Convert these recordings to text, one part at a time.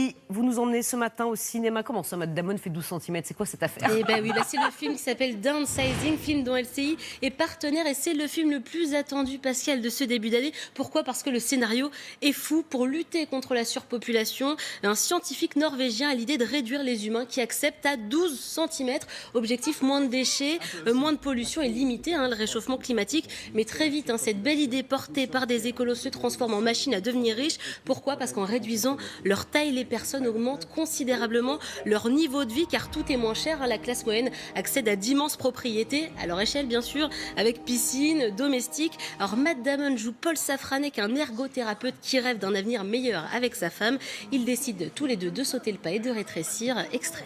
LCI, vous nous emmenez ce matin au cinéma. Comment ça, Matt Damon fait 12 cm? C'est quoi cette affaire? Eh ben oui, c'est le film qui s'appelle Downsizing, film dont LCI est partenaire et c'est le film le plus attendu, Pascal, de ce début d'année. Pourquoi? Parce que le scénario est fou. Pour lutter contre la surpopulation, un scientifique norvégien a l'idée de réduire les humains qui acceptent à 12 cm. Objectif, moins de déchets, moins de pollution et limiter le réchauffement climatique. Mais très vite, cette belle idée portée par des écolos se transforme en machine à devenir riche. Pourquoi? Parce qu'en réduisant leur taille, les personnes augmentent considérablement leur niveau de vie car tout est moins cher. La classe moyenne accède à d'immenses propriétés, à leur échelle bien sûr, avec piscine, domestique. Alors Matt Damon joue Paul Safranek, un ergothérapeute qui rêve d'un avenir meilleur avec sa femme. Ils décident tous les deux de sauter le pas et de rétrécir. Extrait.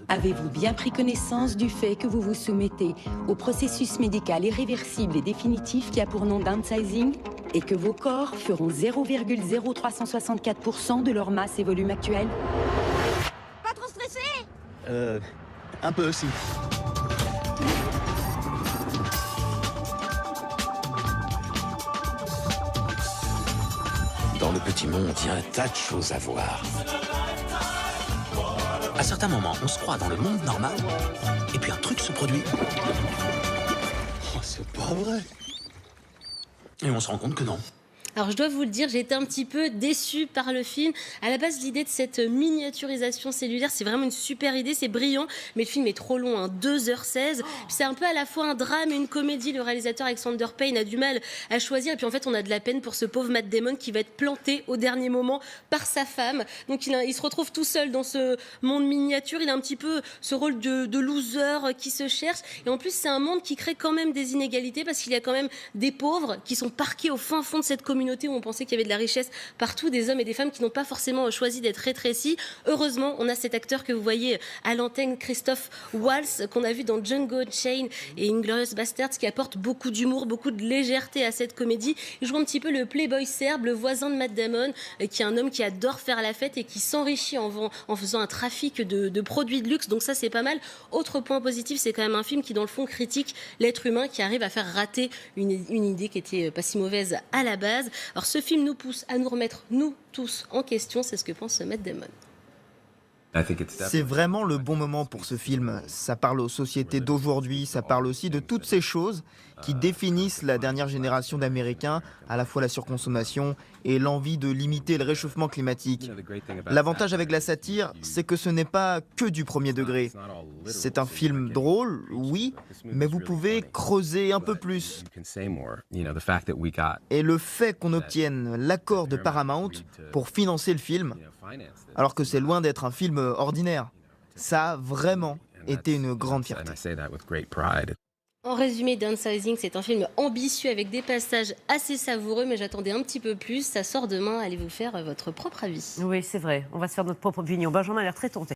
Avez-vous bien pris connaissance du fait que vous vous soumettez au processus médical irréversible et définitif qui a pour nom downsizing et que vos corps feront 0,0364% de leur masse et volume actuel? Pas trop stressé? Un peu aussi. Dans le petit monde, il y a un tas de choses à voir. À certains moments, on se croit dans le monde normal, et puis un truc se produit. Oh, c'est pas vrai. Et on se rend compte que non. Alors je dois vous le dire, j'ai été un petit peu déçue par le film. À la base, l'idée de cette miniaturisation cellulaire, c'est vraiment une super idée, c'est brillant, mais le film est trop long, 2h16. C'est un peu à la fois un drame et une comédie. Le réalisateur Alexander Payne a du mal à choisir, et puis en fait, on a de la peine pour ce pauvre Matt Damon qui va être planté au dernier moment par sa femme. Donc il se retrouve tout seul dans ce monde miniature. Il a un petit peu ce rôle de loser qui se cherche. Et en plus, c'est un monde qui crée quand même des inégalités parce qu'il y a quand même des pauvres qui sont parqués au fin fond de cette communauté où on pensait qu'il y avait de la richesse partout, des hommes et des femmes qui n'ont pas forcément choisi d'être rétrécis. Heureusement, on a cet acteur que vous voyez à l'antenne, Christophe Waltz, qu'on a vu dans Django Unchained et Inglourious Basterds, qui apporte beaucoup d'humour, beaucoup de légèreté à cette comédie. Il joue un petit peu le playboy serbe, le voisin de Matt Damon, qui est un homme qui adore faire la fête et qui s'enrichit en faisant un trafic de produits de luxe. Donc ça, c'est pas mal. Autre point positif, c'est quand même un film qui, dans le fond, critique l'être humain, qui arrive à faire rater une idée qui était pas si mauvaise à la base. Alors ce film nous pousse à nous remettre, nous tous, en question. C'est ce que pense Matt Damon. C'est vraiment le bon moment pour ce film. Ça parle aux sociétés d'aujourd'hui, ça parle aussi de toutes ces choses qui définissent la dernière génération d'Américains, à la fois la surconsommation et l'envie de limiter le réchauffement climatique. L'avantage avec la satire, c'est que ce n'est pas que du premier degré. C'est un film drôle, oui, mais vous pouvez creuser un peu plus. Et le fait qu'on obtienne l'accord de Paramount pour financer le film, alors que c'est loin d'être un film ordinaire, ça a vraiment été une grande fierté. En résumé, Downsizing, c'est un film ambitieux avec des passages assez savoureux, mais j'attendais un petit peu plus. Ça sort demain, allez vous faire votre propre avis. Oui, c'est vrai. On va se faire notre propre opinion. Benjamin a l'air très tenté.